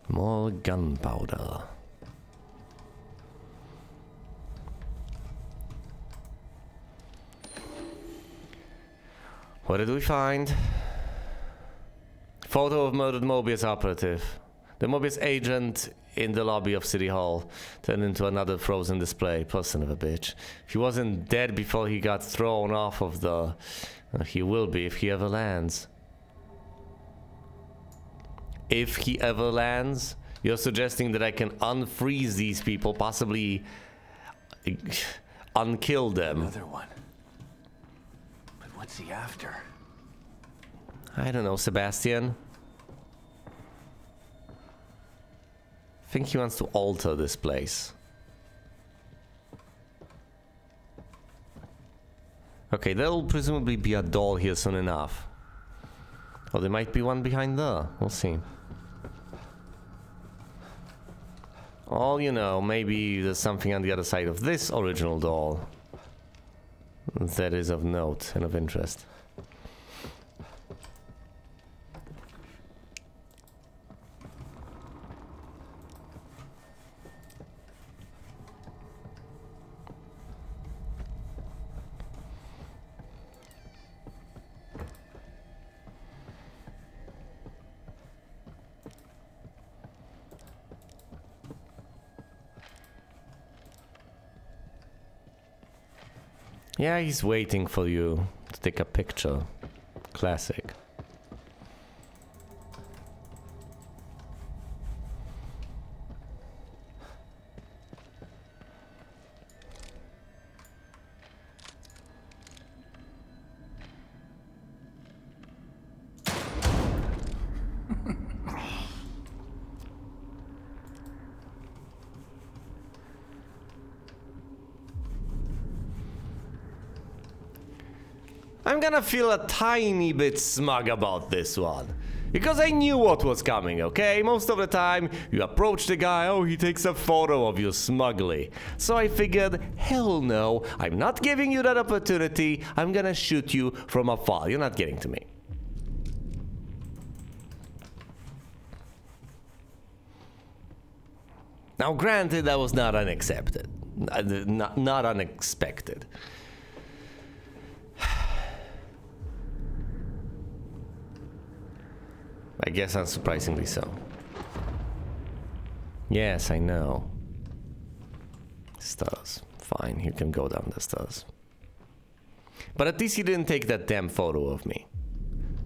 More gunpowder. What did we find? Photo of murdered Mobius operative. The Mobius agent in the lobby of City Hall turned into another frozen display. Poor son of a bitch. If he wasn't dead before he got thrown off of the... he will be if he ever lands. If he ever lands? You're suggesting that I can unfreeze these people, possibly unkill them. Another one. But what's he after? I don't know, Sebastian. I think he wants to alter this place. Okay, there'll presumably be a doll here soon enough. Or there might be one behind there. We'll see. All you know, maybe there's something on the other side of this original doll that is of note and of interest. Yeah, he's waiting for you to take a picture. Classic. I'm gonna feel a tiny bit smug about this one. Because I knew what was coming, okay? Most of the time, you approach the guy, oh, he takes a photo of you smugly. So I figured, hell no, I'm not giving you that opportunity. I'm gonna shoot you from afar. You're not getting to me. Now, granted, that was not unaccepted. Not unexpected. I guess unsurprisingly so. Yes, I know. Stairs. Fine, you can go down the stairs. But at least he didn't take that damn photo of me.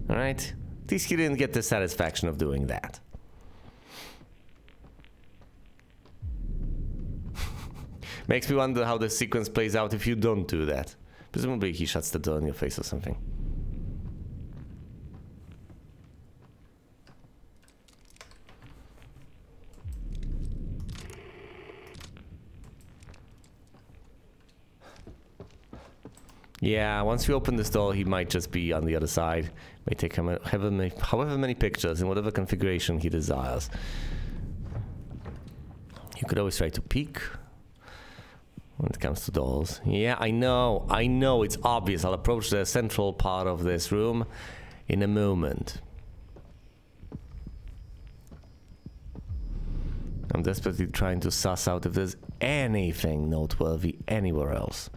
Alright? At least he didn't get the satisfaction of doing that. Makes me wonder how the sequence plays out if you don't do that. Presumably he shuts the door in your face or something. Yeah, once you open this door, he might just be on the other side. May take him however many pictures in whatever configuration he desires. You could always try to peek when it comes to dolls. Yeah, I know, it's obvious. I'll approach the central part of this room in a moment. I'm desperately trying to suss out if there's anything noteworthy anywhere else.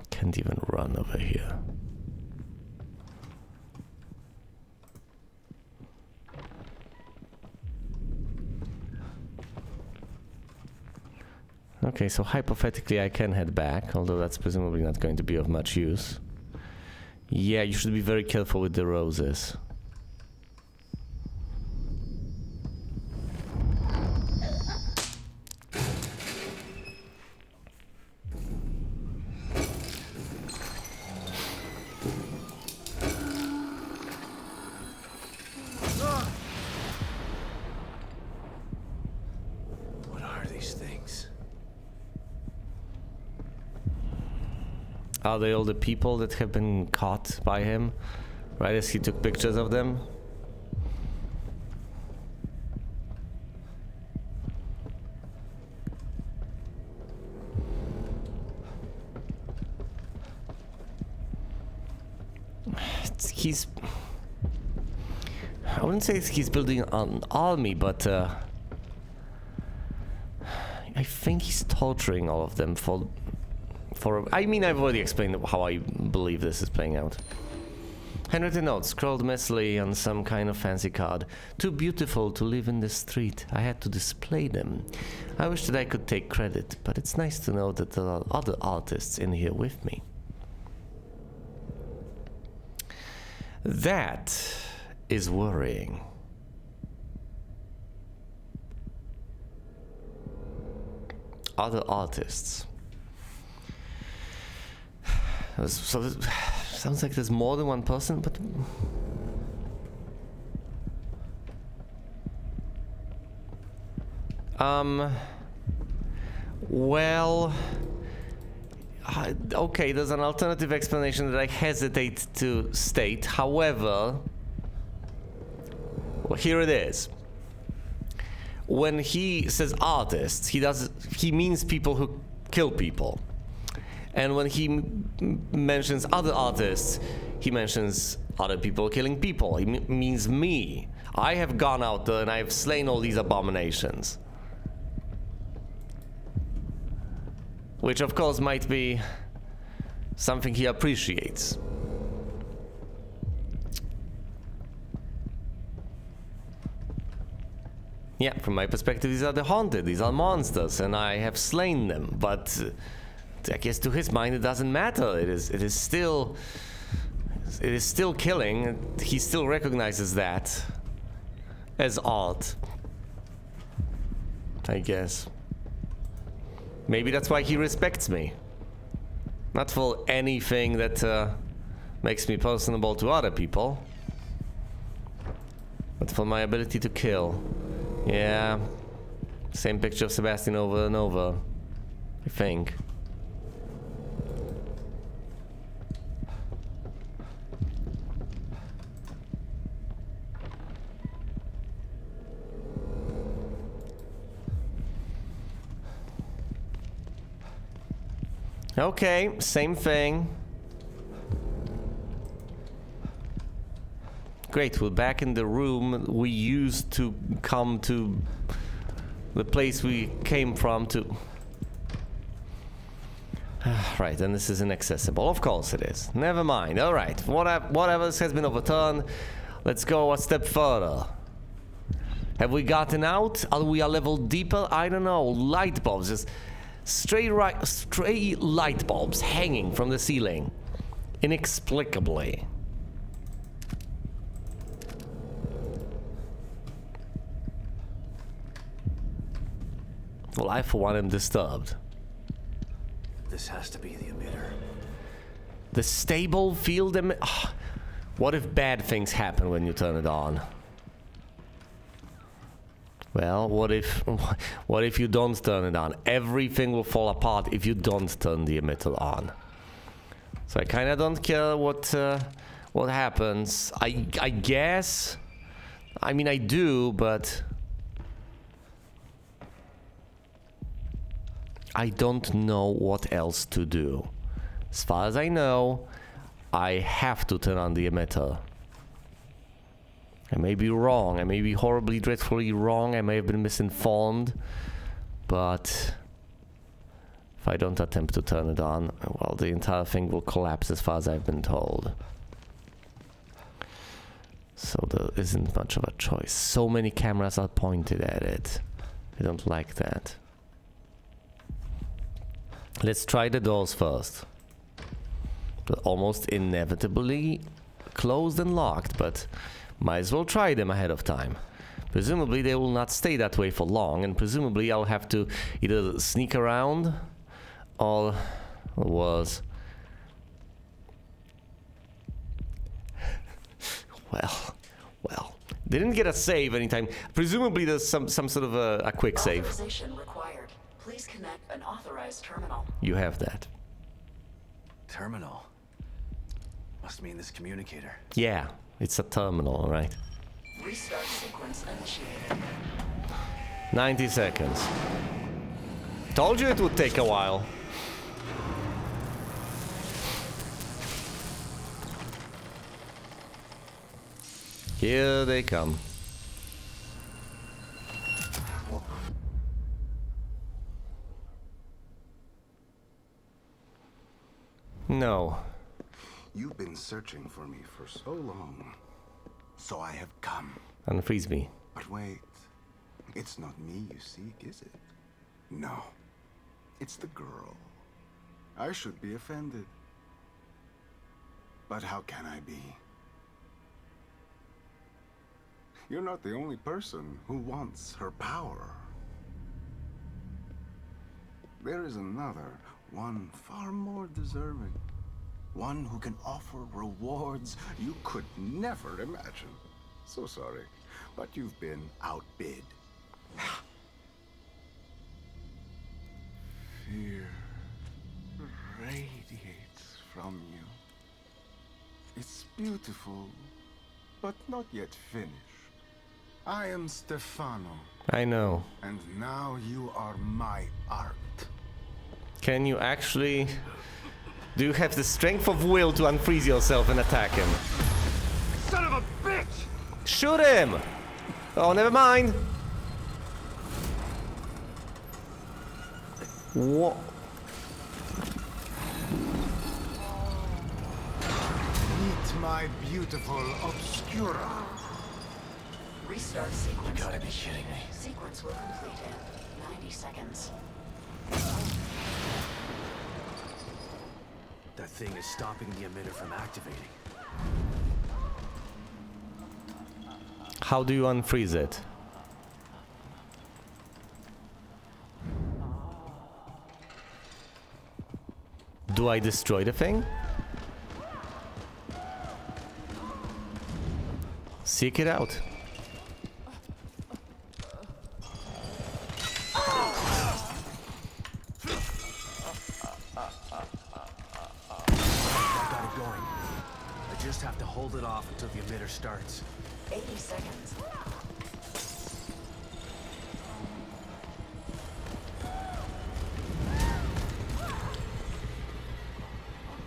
Can't even run over here. Okay, so hypothetically I can head back, although that's presumably not going to be of much use. Yeah, you should be very careful with the roses. Are they all the people that have been caught by him? Right as he took pictures of them? He's... I wouldn't say he's building an army, but I think he's torturing all of them for I mean, I've already explained how I believe this is playing out. Handwritten notes, scrawled messily on some kind of fancy card. Too beautiful to live in the street. I had to display them. I wish that I could take credit, but it's nice to know that there are other artists in here with me. That is worrying. Other artists. So sounds like there's more than one person, but well, Okay, there's an alternative explanation that I hesitate to state. However, well, here it is. When he says artists, he means people who kill people. And when he mentions other artists, he mentions other people killing people. He means me. I have gone out there and I have slain all these abominations. Which of course might be something he appreciates. Yeah, from my perspective, these are the haunted, these are monsters, and I have slain them. But I guess to his mind, it doesn't matter. It is still killing. He still recognizes that as art, I guess. Maybe that's why he respects me. Not for anything that makes me personable to other people, but for my ability to kill. Yeah, same picture of Sebastian over and over, I think. Okay, same thing. Great, we're back in the room we used to come to, the place we came from to. Right, and this is inaccessible. Of course it is. Never mind. All right, whatever has been overturned. Let's go a step further. Have we gotten out? Are we a level deeper? I don't know. Light bulbs, just stray light bulbs hanging from the ceiling, inexplicably. Well, I for one am disturbed. This has to be the emitter. The stable field emitter. What if bad things happen when you turn it on? Well, what if you don't turn it on? Everything will fall apart if you don't turn the emitter on. So I kind of don't care what happens. I guess. I mean, I do, but I don't know what else to do. As far as I know, I have to turn on the emitter. I may be wrong, I may be horribly, dreadfully wrong, I may have been misinformed, but if I don't attempt to turn it on, well, the entire thing will collapse as far as I've been told. So there isn't much of a choice. So many cameras are pointed at it. I don't like that. Let's try the doors first. They're almost inevitably closed and locked, but might as well try them ahead of time. Presumably they will not stay that way for long, and presumably I'll have to either sneak around or worse. Well, they didn't get a save anytime. Presumably there's some sort of a quick save. Authorization required. Please connect an authorized terminal. You have that. Terminal. Must mean this communicator. Yeah, it's a terminal, all right. Restart sequence initiated. 90 seconds. Told you it would take a while. Here they come. No. You've been searching for me for so long. So I have come. Unfreeze me. But wait. It's not me you seek, is it? No. It's the girl. I should be offended. But how can I be? You're not the only person who wants her power. There is another, one far more deserving. One who can offer rewards you could never imagine. So sorry, but you've been outbid. Fear reigns emanates from you. It's beautiful, but not yet finished. I am Stefano, I know. and now you are my art. Can you actually... Do you have the strength of will to unfreeze yourself and attack him? Son of a bitch! Shoot him! Oh, never mind. What? Meet my beautiful Obscura. Restart sequence. You gotta be kidding me. Sequence will complete in 90 seconds. That thing is stopping the emitter from activating. How do you unfreeze it? Do I destroy the thing? Seek it out. I got it going. I just have to hold it off until the emitter starts. 80 seconds.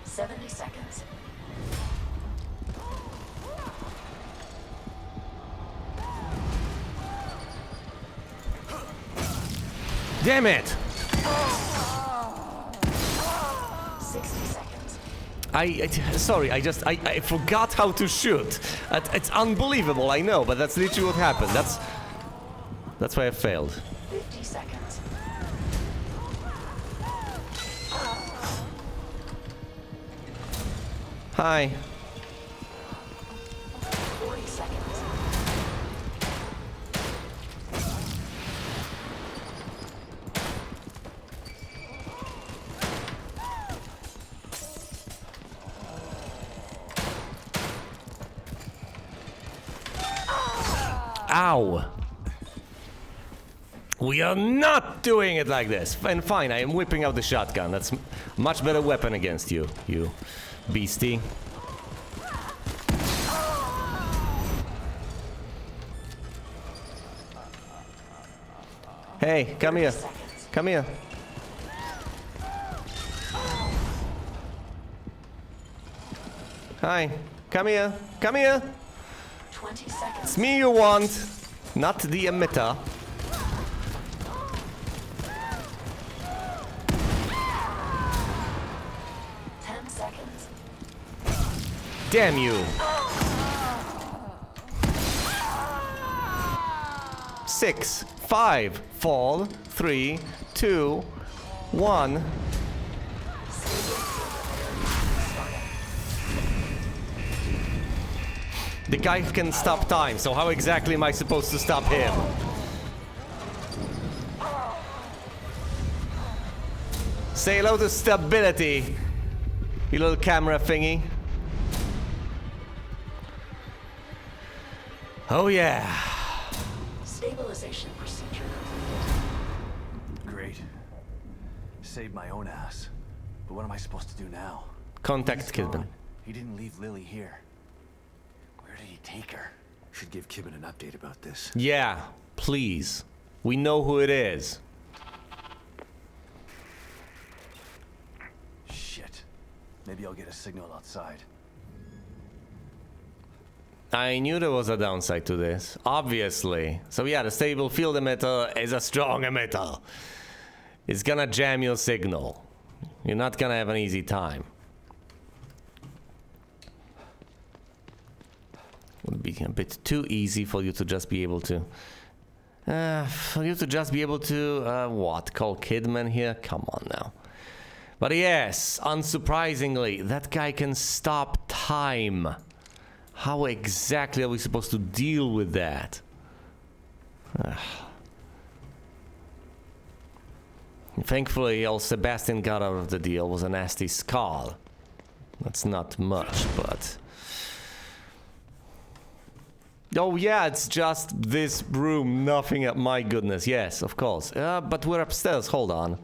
$70 seconds. Damn it! 60 seconds. Sorry, I forgot how to shoot. It's unbelievable, I know, but that's literally what happened. That's why I failed. 50 seconds. Hi. 40 seconds. Ow! We are not doing it like this. And fine, I am whipping out the shotgun. That's much better weapon against you, you beastie. Hey, come here. Come here. Hi. Come here. Come here. 20 seconds. It's me you want, not the emitter. Damn you. 6, 5, fall, 3, 2, 1. The guy can stop time, so how exactly am I supposed to stop him? Say hello to stability, you little camera thingy. Oh yeah. Stabilization procedure. Great. Saved my own ass. But what am I supposed to do now? Contact He's Kidman. gone. He didn't leave Lily here. Where did he take her? Should give Kidman an update about this. Yeah, please. We know who it is. Shit. Maybe I'll get a signal outside. I knew there was a downside to this, obviously. So yeah, the stable field emitter is a strong emitter. It's gonna jam your signal. You're not gonna have an easy time. Would be a bit too easy for you to just be able to... what? Call Kidman here? Come on now. But yes, unsurprisingly, that guy can stop time. How exactly are we supposed to deal with that? Thankfully, all Sebastian got out of the deal was a nasty skull. That's not much, but... Oh yeah, it's just this room, nothing else. My goodness, yes, of course. But we're upstairs, hold on.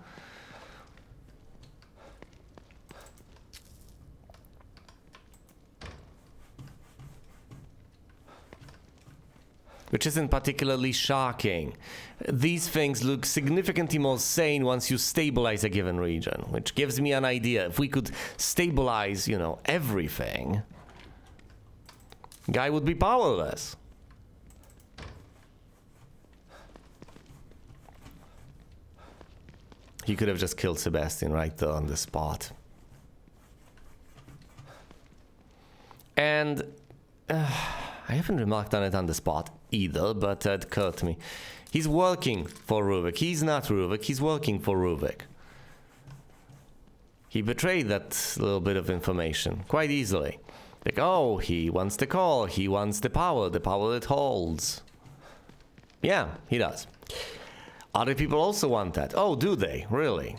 which isn't particularly shocking. These things look significantly more sane once you stabilize a given region, which gives me an idea. If we could stabilize, you know, everything, guy would be powerless. He could have just killed Sebastian right there on the spot. And I haven't remarked on it on the spot either, but it occurred to me. He's working for Ruvik. He's not Ruvik, he's working for Ruvik. He betrayed that little bit of information quite easily. Like, oh, he wants the core, he wants the power it holds. Yeah, he does. Other people also want that. Oh, do they? Really?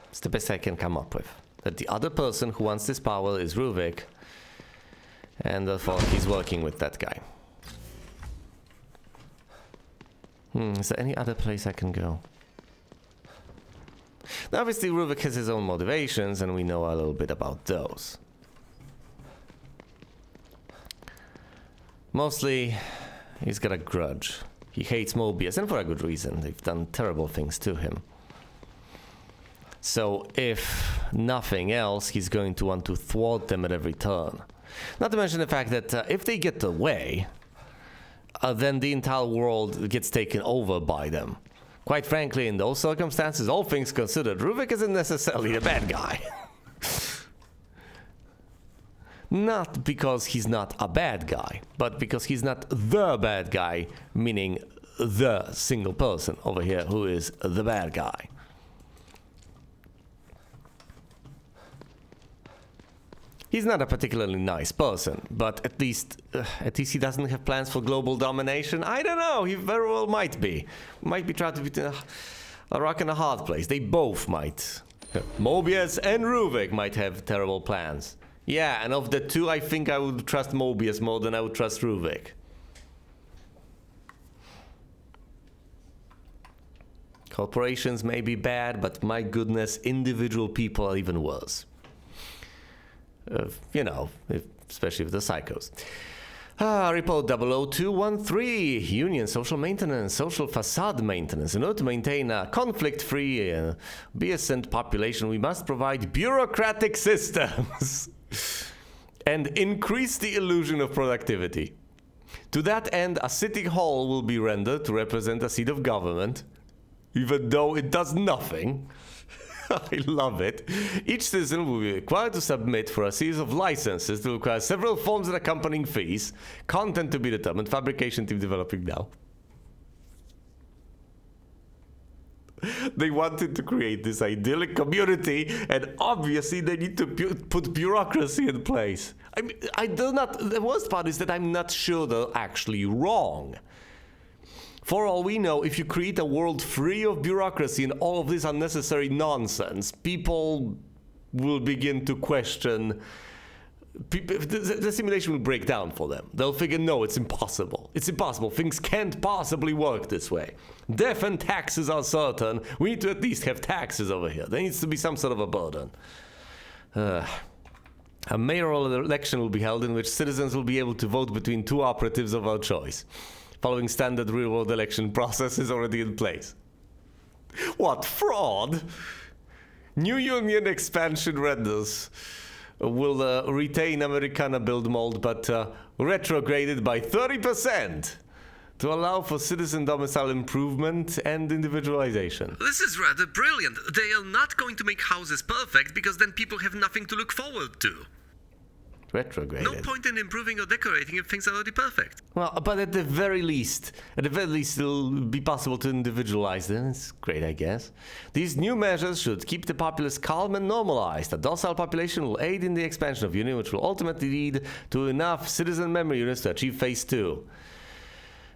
It's the best I can come up with. That the other person who wants this power is Ruvik, and therefore he's working with that guy. Is there any other place I can go? Now, obviously, Ruvik has his own motivations, and we know a little bit about those. Mostly, he's got a grudge. He hates Mobius, and for a good reason. They've done terrible things to him. So, if nothing else, he's going to want to thwart them at every turn. Not to mention the fact that if they get away, then the entire world gets taken over by them. Quite frankly, in those circumstances, all things considered, Ruvik isn't necessarily the bad guy. Not because he's not a bad guy, but because he's not the bad guy, meaning the single person over here who is the bad guy. He's not a particularly nice person, but at least he doesn't have plans for global domination. I don't know, he very well might be. Might be trying to be a rock and a hard place. They both might. Mobius and Ruvik might have terrible plans. Yeah, and of the two, I think I would trust Mobius more than I would trust Ruvik. Corporations may be bad, but my goodness, individual people are even worse. You know, especially with the psychos. Report 00213, Union Social Maintenance, Social Facade Maintenance. In order to maintain a conflict-free, beescent population, we must provide bureaucratic systems and increase the illusion of productivity. To that end, a city hall will be rendered to represent a seat of government, even though it does nothing. I love it. Each citizen will be required to submit for a series of licenses to require several forms and accompanying fees. Content to be determined. Fabrication team developing now. They wanted to create this idyllic community, and obviously they need to put bureaucracy in place. I mean, the worst part is that I'm not sure they're actually wrong. For all we know, if you create a world free of bureaucracy and all of this unnecessary nonsense, people will begin to question. The simulation will break down for them. They'll figure, no, it's impossible. It's impossible. Things can't possibly work this way. Death and taxes are certain. We need to at least have taxes over here. There needs to be some sort of a burden. A mayoral election will be held in which citizens will be able to vote between two operatives of our choice. Following standard real-world election process is already in place. What fraud? New Union expansion renders will retain Americana build mold, but retrograded by 30% to allow for citizen domicile improvement and individualization. This is rather brilliant. They are not going to make houses perfect because then people have nothing to look forward to. Retrograded. No point in improving or decorating if things are already perfect. Well, but at the very least, it'll be possible to individualize them. It's great, I guess. These new measures should keep the populace calm and normalized. A docile population will aid in the expansion of Union, which will ultimately lead to enough citizen memory units to achieve Phase 2.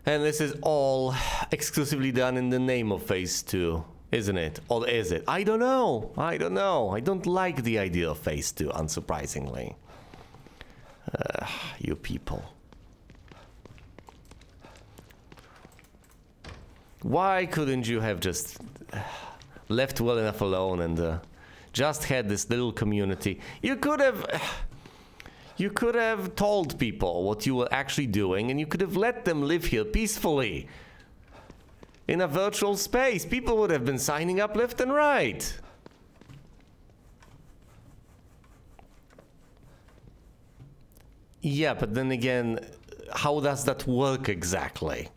And this is all exclusively done in the name of Phase 2, isn't it? Or is it? I don't know. I don't like the idea of Phase 2, unsurprisingly. You people. Why couldn't you have just left well enough alone and just had this little community? You could have told people what you were actually doing, and you could have let them live here peacefully in a virtual space. People would have been signing up left and right. Yeah, but then again, how does that work exactly?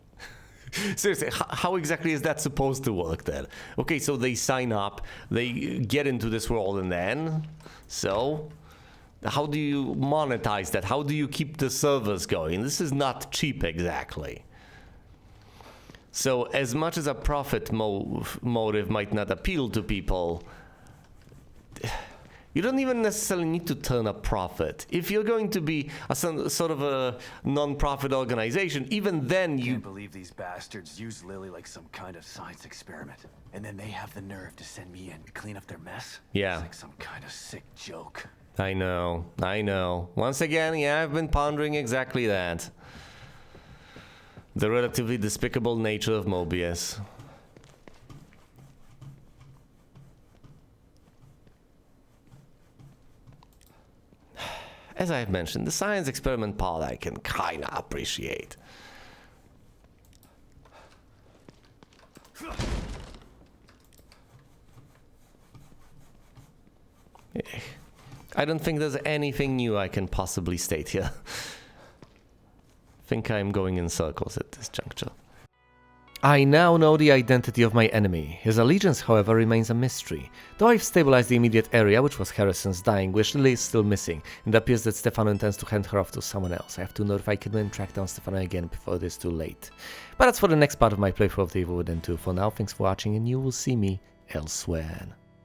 Seriously, how exactly is that supposed to work then? Okay, so they sign up, they get into this world, and then, so how do you monetize that? How do you keep the servers going? This is not cheap exactly. So as much as a profit motive might not appeal to people, you don't even necessarily need to turn a profit. If you're going to be sort of a non-profit organization, even then you... I can't believe these bastards use Lily like some kind of science experiment. And then they have the nerve to send me in to clean up their mess? Yeah. It's like some kind of sick joke. I know. Once again, yeah, I've been pondering exactly that. The relatively despicable nature of Mobius. As I've mentioned, the science experiment part I can kinda appreciate. I don't think there's anything new I can possibly state here. Think I'm going in circles at this juncture. I now know the identity of my enemy. His allegiance, however, remains a mystery. Though I've stabilized the immediate area, which was Harrison's dying wish, Lily is still missing, and it appears that Stefano intends to hand her off to someone else. I have to know if I can track down Stefano again before it is too late. But that's for the next part of my playthrough of The Evil Within 2. For now, thanks for watching, and you will see me elsewhere.